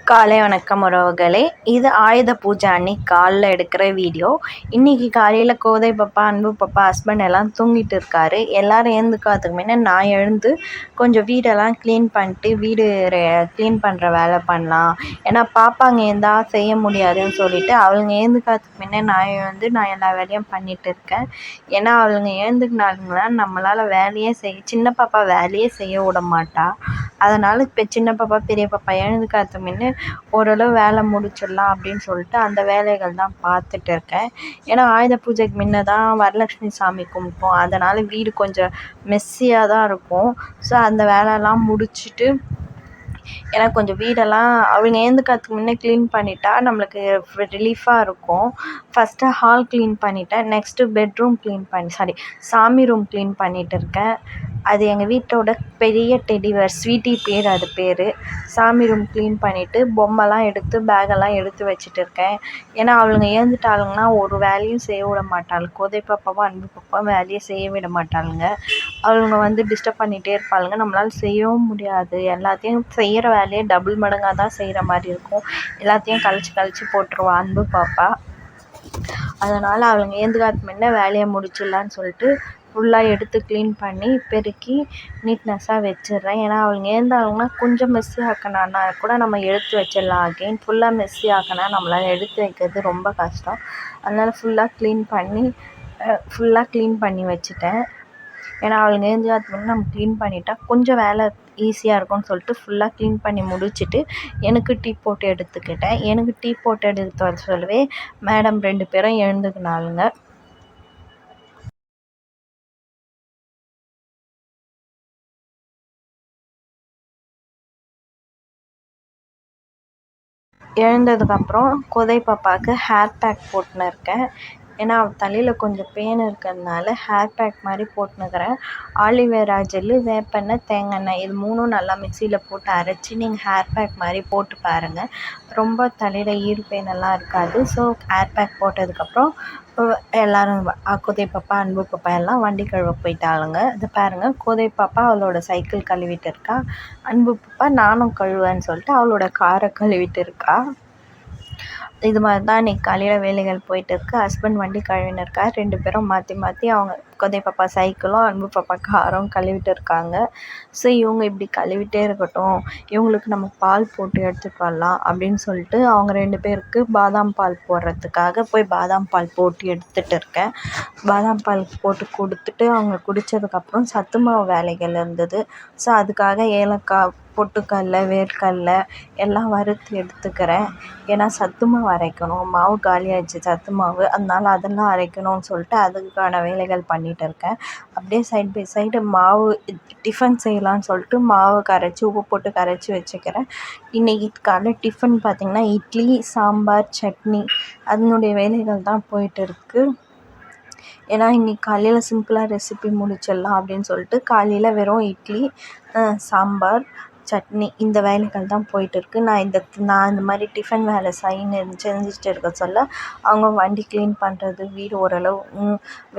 காலை வணக்கம் உறவுகளே. இது ஆயுத பூஜை அன்னைக்கு காலைல எடுக்கிற வீடியோ. இன்றைக்கி காலையில் கோதை பாப்பா, அன்பு பாப்பா, ஹஸ்பண்ட் எல்லாம் தூங்கிட்டு இருக்காரு. எல்லோரும் எழுந்துக்காதுக்கு முன்னே நான் எழுந்து கொஞ்சம் வீடெல்லாம் க்ளீன் பண்ணிட்டு வீடு க்ளீன் பண்ணுற வேலை பண்ணலாம். ஏன்னா பாப்பாங்க இருந்தால் செய்ய முடியாதுன்னு சொல்லிவிட்டு அவளுங்க எழுந்துக்காதுக்கு முன்னே நான் எல்லா வேலையும் பண்ணிகிட்டு இருக்கேன். ஏன்னா அவளுங்க எழுந்துக்கினாலுங்களா நம்மளால் சின்ன பாப்பா வேலையே செய்ய விட மாட்டா. அதனால் இப்போ சின்ன பாப்பா பெரிய பாப்பா எழுந்துக்காதுக்கு முன்னே ஓரளவு வேலை முடிச்சிடலாம் அப்படின்னு சொல்லிட்டு அந்த வேலைகள் தான் பார்த்துட்டு இருக்கேன். ஏன்னா ஆயுத பூஜைக்கு முன்ன தான் வரலட்சுமி சாமி கும்பிட்டோம். அதனால் வீடு கொஞ்சம் மெஸ்ஸியாக தான் இருக்கும். ஸோ அந்த வேலைலாம் முடிச்சுட்டு எனக்கு கொஞ்சம் வீடெல்லாம் அவங்க எழுந்துக்கிறதுக்கு முன்னே க்ளீன் பண்ணிட்டா நம்மளுக்கு ரிலீஃபாக இருக்கும். ஃபஸ்ட்டு ஹால் க்ளீன் பண்ணிவிட்டேன். நெக்ஸ்ட்டு பெட்ரூம் சாமி ரூம் க்ளீன் பண்ணிகிட்டு இருக்கேன். அது எங்கள் வீட்டோட பெரிய டெடிவேர் ஸ்வீட்டி பேர், அது பேர். சாமி ரூம் க்ளீன் பண்ணிவிட்டு பொம்மைலாம் எடுத்து பேகெல்லாம் எடுத்து வச்சுட்டு இருக்கேன். ஏன்னா அவளுங்க எழுந்துட்டாளுங்கன்னா ஒரு வேலையும் செய்ய விட மாட்டாள். கோதை பாப்பாவும் அன்பு பாப்பாவும் வேலையை செய்ய விட மாட்டாளுங்க. அவளுங்க டிஸ்டர்ப் பண்ணிகிட்டே இருப்பாளுங்க. நம்மளால் செய்யவும் முடியாது. எல்லாத்தையும் செய்கிற வேலையை டபுள் மடங்காக தான் செய்கிற மாதிரி இருக்கும். எல்லாத்தையும் கழிச்சு போட்டுருவா அன்பு பாப்பா. அதனால் அவளுங்க எழுந்துக்காதுக்கு முன்னே வேலையை முடிச்சிடலான்னு சொல்லிட்டு ஃபுல்லாக எடுத்து க்ளீன் பண்ணி பெருக்கி நீட்னஸாக வச்சிடுறேன். ஏன்னா அவளுங்க எழுந்தாங்கன்னா கொஞ்சம் மெஸ்ஸி ஆக்கினான்னா கூட நம்ம எடுத்து வச்சிடலாம். அகெயின் ஃபுல்லாக மெஸ்ஸி ஆக்கினா நம்மளால் எடுத்து வைக்கிறது ரொம்ப கஷ்டம். அதனால் ஃபுல்லாக க்ளீன் பண்ணி வச்சுட்டேன். ஏன்னா அவளுங்க எழுந்துக்காதுக்கு முன்னே நம்ம க்ளீன் பண்ணிட்டா கொஞ்சம் வேலை ஈஸியாக இருக்கும்னு சொல்லிட்டு ஃபுல்லாக க்ளீன் பண்ணி முடிச்சுட்டு எனக்கு டீ போட்டு எடுத்துக்கிட்டேன். எனக்கு டீ போட்டு எடுத்து வர சொல்லவே மேடம் 2 பேரும் எழுந்துக்கினாளுங்க. எழுந்ததுக்கப்புறம் கோதை பாப்பாவுக்கு ஹேர் பேக் போட்டுன்னு இருக்கேன். ஏன்னா அவள் தலையில் கொஞ்சம் பெயின் இருக்கிறதுனால ஹேர் பேக் மாதிரி போட்டுன்னுக்கிறேன். ஆலிவேரா ஜெல்லு, வேப்பெண்ணெய், தேங்காய் எண்ணெய் இது 3ம் நல்லா மிக்சியில் போட்டு அரைச்சி நீங்கள் ஹேர் பேக் மாதிரி போட்டு பாருங்கள். ரொம்ப தலையில் ஈர் பெயினெல்லாம் இருக்காது. ஸோ ஹேர் பேக் போட்டதுக்கப்புறம் எல்லோரும் கோதை பாப்பா, அன்பு பாப்பா எல்லாம் வண்டி கழுவ போயிட்டாளுங்க. இது பாருங்கள், கோதை பாப்பா அவளோட சைக்கிள் கழுவிட்டு இருக்கா. அன்பு பாப்பா நானும் கழுவேன்னு சொல்லிட்டு அவளோட காரை கழுவிட்டு இருக்கா. இது மாதிரி தான் இன்றைக்கி காலையில் வேலைகள் போயிட்டுருக்கு. ஹஸ்பண்ட் வண்டி கழுவின்னு இருக்கார். 2 பேரும் மாற்றி அவங்க கோதை பாப்பா சைக்கிளும் அன்பு பாப்பா காரும் கழுவிட்டு இருக்காங்க. ஸோ இவங்க இப்படி கழுவிட்டே இருக்கட்டும், இவங்களுக்கு நம்ம பால் போட்டு எடுத்துகிட்டு வரலாம் அப்படின்னு சொல்லிட்டு அவங்க 2 பேருக்கு பாதாம் பால் போடுறதுக்காக போய் பாதாம் பால் போட்டு எடுத்துகிட்டு இருக்கேன். பாதாம் பால் போட்டு கொடுத்துட்டு அவங்க குடித்ததுக்கப்புறம் சத்து மாவு வேலைகள் இருந்தது. ஸோ அதுக்காக ஏலக்காய், பொட்டுக்கடல, வேர்க்கடல எல்லாம் வறுத்து எடுத்துக்கிறேன். ஏன்னா சத்து மாவு அரைக்கணும். மாவு காலியாகிடுச்சு சத்து மாவு. அதனால் அதெல்லாம் அரைக்கணும்னு சொல்லிட்டு அதுக்கான வேலைகள் பண்ணிகிட்டு இருக்கேன். அப்படியே சைட் பை சைடு மாவு டிஃபன் செய்யலான்னு சொல்லிட்டு மாவு கரைச்சி உப்பு போட்டு கரைச்சி வச்சுக்கிறேன். இன்றைக்கி காலைல டிஃபன் பார்த்திங்கன்னா இட்லி, சாம்பார், சட்னி அதனுடைய வேலைகள் தான் போயிட்டு இருக்குது. ஏன்னா இன்றைக்கி காலையில் சிம்பிளாக ரெசிபி முடிச்சிடலாம் அப்படின்னு சொல்லிட்டு காலையில் வெறும் இட்லி, சாம்பார், சட்னி இந்த வேலைகள் தான் போயிட்டுருக்கு. நான் இந்த மாதிரி டிஃபன் வேலை செஞ்சுட்டு இருக்க சொல்ல அவங்க வண்டி க்ளீன் பண்ணுறது, வீடு ஓரளவு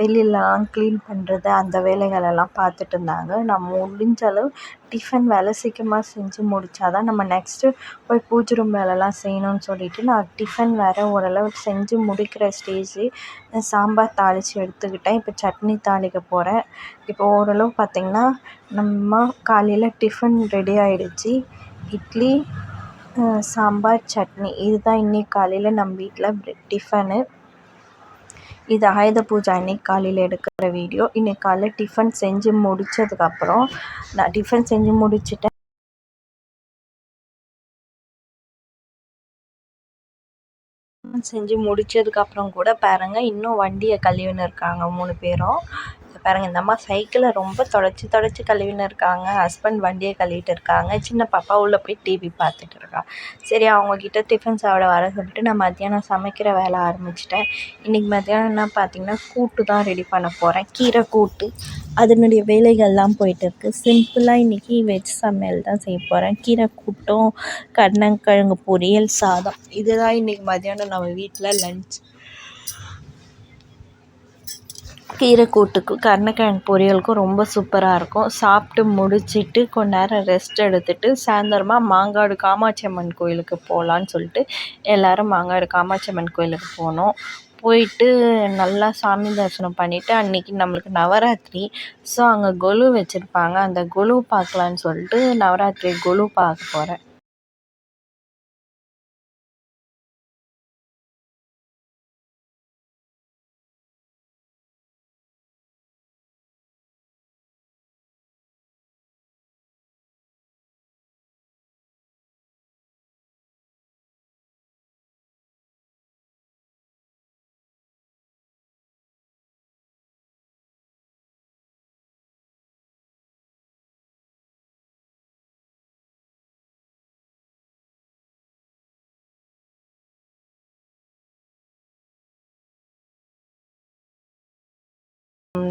வெளியிலலாம் க்ளீன் பண்ணுறது அந்த வேலைகளெல்லாம் பார்த்துட்டு இருந்தாங்க. நான் முடிஞ்ச அளவு டிஃபன் வேலை சீக்கிரமாக செஞ்சு முடித்தா தான் நம்ம நெக்ஸ்ட்டு போய் பூஜை ரூம் வேலைலாம் செய்யணும்னு சொல்லிவிட்டு நான் டிஃபன் வேறு ஓரளவு செஞ்சு முடிக்கிற ஸ்டேஜ். சாம்பார் தாளித்து எடுத்துக்கிட்டேன். இப்போ சட்னி தாளிக்க போகிறேன். இப்போ ஓரளவு பார்த்திங்கன்னா நம்ம காலையில் டிஃபன் ரெடி ஆகிடுச்சி. இட்லி, சாம்பார், சட்னி இதுதான் இன்றைக்கி காலையில் நம்ம வீட்டில் டிஃபனு. இது ஆயுத பூஜை அன்னைக்கு காலையில் எடுக்கிற வீடியோ. இன்றைக்கி காலையில் டிஃபன் செஞ்சு முடித்ததுக்கப்புறம் நான் டிஃபன் செஞ்சு முடிச்சுட்டேன். செஞ்சு முடித்ததுக்கப்புறம் கூட பாருங்கள் இன்னும் வண்டியை கழுவின்னு இருக்காங்க 3 பேரும். பாருங்கள் இந்த அம்மா சைக்கிளை ரொம்ப தொடச்சி கழுவின்னு இருக்காங்க. ஹஸ்பண்ட் வண்டியை கழுவிட்டு இருக்காங்க. சின்ன பாப்பா உள்ளே போய் டிவி பார்த்துட்டு இருக்கா. சரி அவங்கக்கிட்ட டிஃபன் சாப்பிட வர சொல்லிட்டு நான் மத்தியானம் சமைக்கிற வேலை ஆரம்பிச்சிட்டேன். இன்றைக்கி மத்தியானம் என்ன பார்த்திங்கன்னா கூட்டு தான் ரெடி பண்ண போகிறேன். கீரை கூட்டு அதனுடைய வேலைகள்லாம் போயிட்டுருக்கு. சிம்பிளாக இன்றைக்கி வெஜ் சமையல் தான் செய்ய போகிறேன். கீரை கூட்டும், கருணக்கிழங்கு பொரியல், சாதம் இதுதான் இன்றைக்கி மத்தியானம் நம்ம வீட்டில் லன்ச். கீரை கூட்டுக்கும் கருணக்கிழங்கு பொரியலுக்கும் ரொம்ப சூப்பராக இருக்கும். சாப்பிட்டு முடிச்சிட்டு கொஞ்ச நேரம் ரெஸ்ட் எடுத்துட்டு சாயந்தரமா மாங்காடு காமாட்சி அம்மன் கோயிலுக்கு போகலான்னு சொல்லிட்டு எல்லோரும் மாங்காடு காமாட்சி அம்மன் கோயிலுக்கு போனோம். போயிட்டு நல்லா சாமி தரிசனம் பண்ணிவிட்டு அன்றைக்கி நம்மளுக்கு நவராத்திரி. ஸோ அங்கே கொலு வச்சுருப்பாங்க. அந்த கொலு பார்க்கலான்னு சொல்லிட்டு நவராத்திரி கொலு பார்க்க போகிறேன்.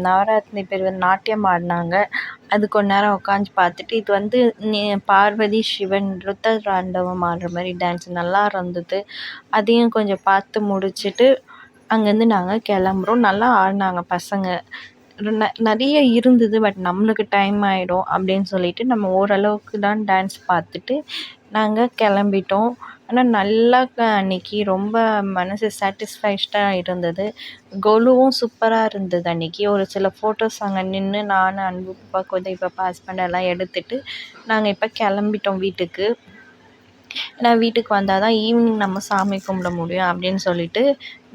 நவராத்திரி பிரிவு நாட்டியம் ஆடினாங்க. அது கொஞ்ச நேரம் உட்காந்து பார்த்துட்டு இது வந்து பார்வதி சிவன் ருத்ர தாண்டவம் ஆடுற மாதிரி டான்ஸ் நல்லா இருந்தது. அதையும் கொஞ்சம் பார்த்து முடிச்சுட்டு அங்கேருந்து நாங்கள் கிளம்புறோம். நல்லா ஆடினாங்க பசங்க. நிறைய இருந்தது. பட் நம்மளுக்கு டைம் ஆகிடும் அப்படின்னு சொல்லிட்டு நம்ம ஓரளவுக்கு தான் டான்ஸ் பார்த்துட்டு நாங்கள் கிளம்பிட்டோம். ஆனால் நல்லா அன்றைக்கி ரொம்ப மனசு சாட்டிஸ்ஃபைடாக இருந்தது. கொலுவும் சூப்பராக இருந்தது அன்றைக்கி. ஒரு சில ஃபோட்டோஸ் அங்கே நின்று நான், அன்பு பாப்பா, கொதை பாப்பா, ஹஸ்பண்ட் எல்லாம் எடுத்துகிட்டு நாங்கள் இப்போ கிளம்பிட்டோம் வீட்டுக்கு. ஏன்னா வீட்டுக்கு வந்தால் தான் ஈவினிங் நம்ம சாமி கும்பிட முடியும் அப்படின்னு சொல்லிட்டு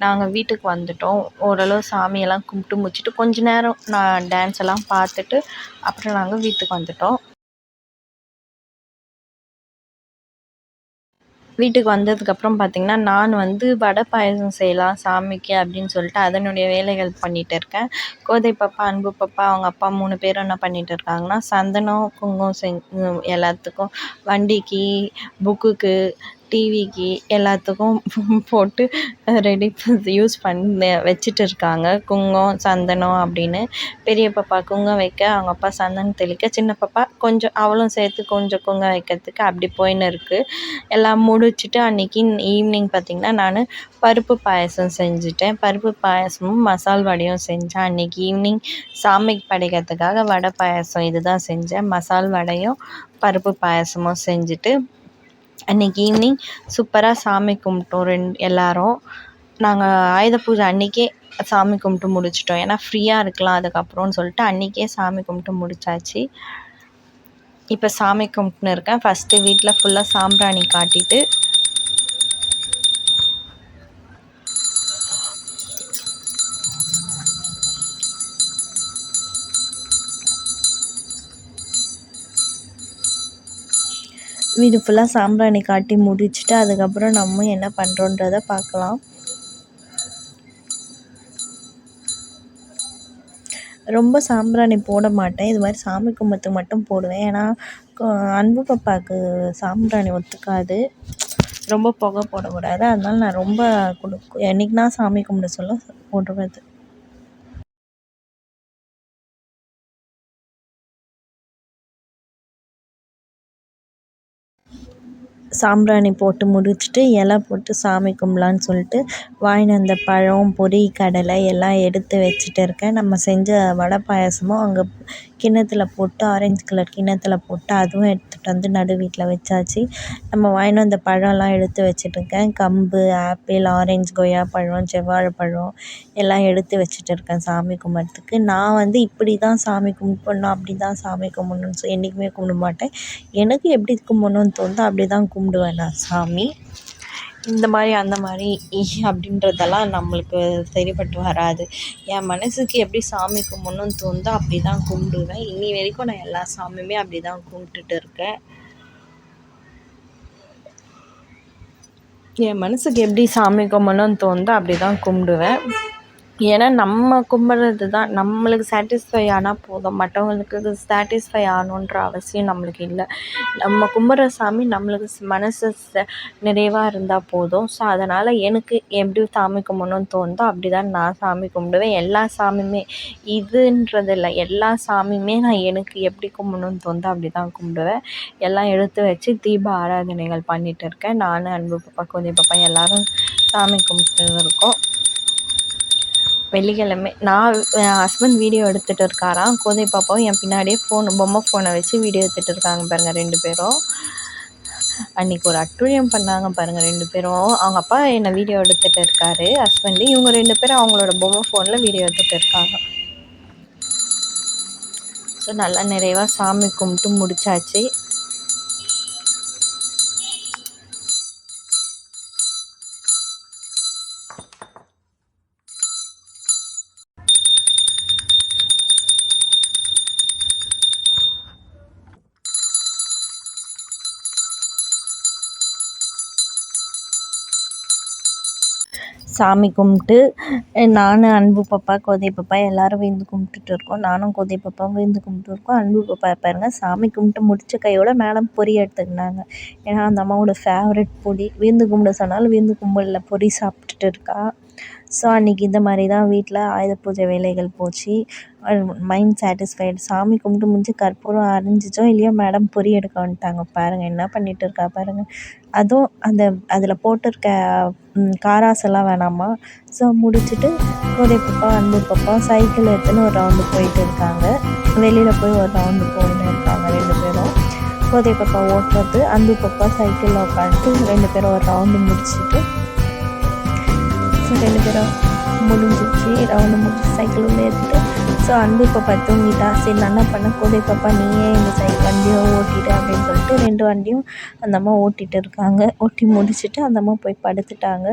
நாங்கள் வீட்டுக்கு வந்துட்டோம். ஓரளவு சாமியெல்லாம் கும்பிட்டு முடிச்சுட்டு கொஞ்ச நேரம் நான் டான்ஸ் எல்லாம் பார்த்துட்டு அப்புறம் நாங்கள் வீட்டுக்கு வந்துட்டோம். வீட்டுக்கு வந்ததுக்கப்புறம் பார்த்திங்கன்னா நான் வந்து வடை பாயாசம் செய்யலாம் சாமிக்கு அப்படின்னு சொல்லிட்டு அதனுடைய வேலைகள் பண்ணிகிட்டு இருக்கேன். கோதை பாப்பா, அன்பு பாப்பா, அவங்க அப்பா 3 பேரும் என்ன பண்ணிகிட்டு இருக்காங்கன்னா சந்தனம் குங்குமம் எல்லாத்துக்கும் வண்டிக்கு, புக்குக்கு, டிவிக்கு எல்லாத்துக்கும் போட்டு ரெடி யூஸ் பண்ணி வச்சுட்டு இருக்காங்க. குங்குமம், சந்தனம் அப்படின்னு. பெரிய பாப்பா குங்குமம் வைக்க, அவங்க அப்பா சந்தனம் தெளிக்க, சின்ன பாப்பா கொஞ்சம் அவளும் சேர்த்து கொஞ்சம் குங்குமம் வைக்கிறதுக்கு அப்படி போயின்னு இருக்குது. எல்லாம் முடிச்சுட்டு அன்றைக்கி ஈவினிங் பார்த்திங்கன்னா நான் பருப்பு பாயாசம் செஞ்சுட்டேன். பருப்பு பாயாசமும் மசால் வடையும் செஞ்சேன். அன்றைக்கி ஈவினிங் சாமிக்கு படைக்கிறதுக்காக வடை பாயாசம் இது தான் செஞ்சேன். மசால் வடையும் பருப்பு பாயாசமும் செஞ்சுட்டு அன்றைக்கி ஈவினிங் சூப்பராக சாமி கும்பிட்டோம் எல்லோரும். நாங்கள் ஆயுத பூஜை அன்றைக்கே சாமி கும்பிட்டு முடிச்சிட்டோம். ஏன்னா ஃப்ரீயாக இருக்கலாம் அதுக்கப்புறம்னு சொல்லிட்டு அன்றைக்கே சாமி கும்பிட்டு முடிச்சாச்சு. இப்போ சாமி கும்பிட்டுன்னு இருக்கேன். ஃபஸ்ட்டு வீட்டில் ஃபுல்லாக சாம்பிராணி காட்டிட்டு வீடு ஃபுல்லாக சாம்பிராணி காட்டி முடிச்சுட்டு அதுக்கப்புறம் நம்ம என்ன பண்ணுறோன்றதை பார்க்கலாம். ரொம்ப சாம்பிராணி போட மாட்டேன். இது மாதிரி சாமி கும்பிட்றதுக்கு மட்டும் போடுவேன். ஏன்னா அன்பு பாப்பாவுக்கு சாம்பிராணி ஒத்துக்காது. ரொம்ப புகை போடக்கூடாது. அதனால நான் ரொம்ப என்றைக்கு நான் சாமி கும்பிட சொல்ல போடுறது. சாம்பிராணி போட்டு முடிச்சுட்டு இலை போட்டு சாமி கும்பலான்னு சொல்லிட்டு வாங்கின்னு வந்த பழம், பொரி, கடலை எல்லாம் எடுத்து வச்சுட்டு இருக்கேன். நம்ம செஞ்ச வடை பாயாசமும் அங்கே கிண்ணத்தில் போட்டு ஆரஞ்சு கலர் கிண்ணத்தில் போட்டு அதுவும் எடுத்துகிட்டு வந்து நடு வீட்டில் வச்சாச்சு. நம்ம வாங்கின்னு வந்த பழம்லாம் எடுத்து வச்சுட்ருக்கேன். கம்பு, ஆப்பிள், ஆரஞ்சு, கொய்யாப்பழம், செவ்வாழைப்பழம் எல்லாம் எடுத்து வச்சுட்டு இருக்கேன் சாமி கும்பிட்றதுக்கு. நான் வந்து இப்படி தான் சாமி கும்பிட்ணும், அப்படி தான் சாமி கும்பிட்ணுன்னு என்றைக்குமே கும்பிட மாட்டேன். எனக்கு எப்படி கும்பிட்ணுன்னு தோணுதோ அப்படி தான் கும்பிடுவேன் நான் சாமி. இந்த மாதிரி அந்த மாதிரி அப்படின்றதெல்லாம் நம்மளுக்கு சரிப்பட்டு வராது. என் மனதுக்கு எப்படி சாமி கும்பிட்ணுன்னு தோணுதோ அப்படி தான் கும்பிடுவேன். இன்னி வரைக்கும் நான் எல்லா சாமியுமே அப்படி தான் கும்பிட்டுட்டு இருக்கேன். என் மனதுக்கு எப்படி சாமி கும்பிட்ணுன்னு தோணுதோ அப்படி தான் கும்பிடுவேன். ஏன்னா நம்ம கும்பிட்றது தான் நம்மளுக்கு சாட்டிஸ்ஃபை ஆனால் போதும். மற்றவங்களுக்கு சாட்டிஸ்ஃபை ஆகணுன்ற அவசியம் நம்மளுக்கு இல்லை. நம்ம கும்பிட்ற சாமி நம்மளுக்கு மனசு நிறைவாக இருந்தால் போதும். ஸோ அதனால் எனக்கு எப்படி சாமி கும்பிட்ணுன்னு தோணுதோ அப்படி தான் நான் சாமி கும்பிடுவேன். எல்லா சாமியுமே இதுன்றது இல்லை, எல்லா சாமியுமே நான் எனக்கு எப்படி கும்பிட்ணுன்னு தோணுதோ அப்படி தான் கும்பிடுவேன். எல்லாம் எடுத்து வச்சு தீப ஆராதனைகள் பண்ணிகிட்டு இருக்கேன். நான், அன்பு பாப்பா, கோதை பாப்பா எல்லோரும் சாமி கும்பிட்டு இருக்கோம். வெள்ளிக்கிழமை நான் என் ஹஸ்பண்ட் வீடியோ எடுத்துகிட்டு இருக்காராம். கோதை பாப்பாவும் என் பின்னாடியே பொம்மை ஃபோனை வச்சு வீடியோ எடுத்துகிட்டு இருக்காங்க பாருங்கள் 2 பேரும். அன்றைக்கி ஒரு அட்டூழியம் பண்ணாங்க பாருங்கள் 2 பேரும். அவங்க அப்பா என்னை வீடியோ எடுத்துகிட்டு இருக்காரு ஹஸ்பண்டு. இவங்க 2 பேரும் அவங்களோட பொம்மை ஃபோனில் வீடியோ எடுத்துகிட்டு இருக்காங்க. ஸோ நல்லா நிறைவாக சாமி கும்பிட்டு முடிச்சாச்சு. சாமி கும்பிட்டு நான், அன்பு பாப்பா, கோதை பாப்பா எல்லோரும் விழுந்து கும்பிட்டுட்டு இருக்கோம். நானும் கோதை பாப்பாவும் விழுந்து கும்பிட்டு இருக்கோம். அன்பு பாப்பா பாருங்கள் சாமி கும்பிட்டு முடித்த கையோட மேடம் பொரி எடுத்துக்கினாங்க. ஏன்னா அந்த அம்மாவோட ஃபேவரட் பொரி. விழுந்து கும்பிட சொன்னாலும் விழுந்து கும்பிடல, பொரி சாப்பிட்டுட்டு இருக்கா. ஸோ அன்றைக்கி இந்த மாதிரி தான் வீட்டில் ஆயுத பூஜை வேலைகள் போச்சு. Mind satisfied. சாமி கும்பிட்டு முடிஞ்சு கற்பூரம் அரைஞ்சிச்சோ இல்லையோ மேடம் பொரி எடுக்க வந்துட்டாங்க பாருங்கள். என்ன பண்ணிகிட்டு இருக்கா பாருங்கள். அதுவும் அதில் போட்டிருக்க காராசெல்லாம் வேணாமா. ஸோ முடிச்சுட்டு கோதை பாப்பா, அன்பு பாப்பா சைக்கிள் எடுத்துன்னு ஒரு ரவுண்டு போயிட்டு இருக்காங்க. வெளியில் போய் ஒரு ரவுண்டு போயின்னு இருக்காங்க 2 பேரும். கோதை பாப்பா ஓட்டுறது, அன்பு பாப்பா சைக்கிளில் உட்காந்துட்டு 2 பேரும் ஒரு ரவுண்டு முடிச்சுட்டு 2 பேரும் முடிஞ்சிச்சு. ரவுண்டு முடிச்சு சைக்கிள் உள்ளே ஏற்றிட்டு ஸோ அன்பு பாப்பா தூங்கிட்டா. சரி நான் என்ன பண்ணேன், கோதை பாப்பா நீயே இந்த வண்டியை ஓட்டிட்டு அப்படின்னு சொல்லிட்டு 2 வண்டியும் அந்த அம்மா ஓட்டிகிட்டு இருக்காங்க. ஓட்டி முடிச்சுட்டு அந்த அம்மா போய் படுத்துட்டாங்க.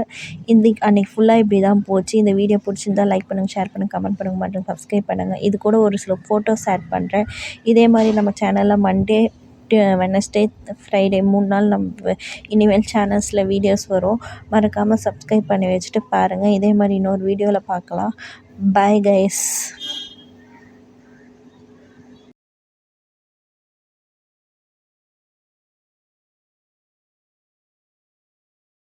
அன்றைக்கி ஃபுல்லாக இப்படி தான் போச்சு. இந்த வீடியோ பிடிச்சிருந்தா லைக் பண்ணுங்கள், ஷேர் பண்ணுங்கள், கமெண்ட் பண்ணுங்கள், மற்றும் சப்ஸ்கிரைப் பண்ணுங்கள். இது கூட ஒரு சில ஃபோட்டோஸ் ஆட் பண்ணுறேன். இதே மாதிரி நம்ம சேனலில் மண்டே, வெனஸ்டே, ஃப்ரைடே 3 நாள் நம்ம இனிமேல் சேனல்ஸில் வீடியோஸ் வரும். மறக்காமல் சப்ஸ்கிரைப் பண்ணி வச்சுட்டு பாருங்கள். இதே மாதிரி இன்னொரு வீடியோவில் பார்க்கலாம். Bye guys.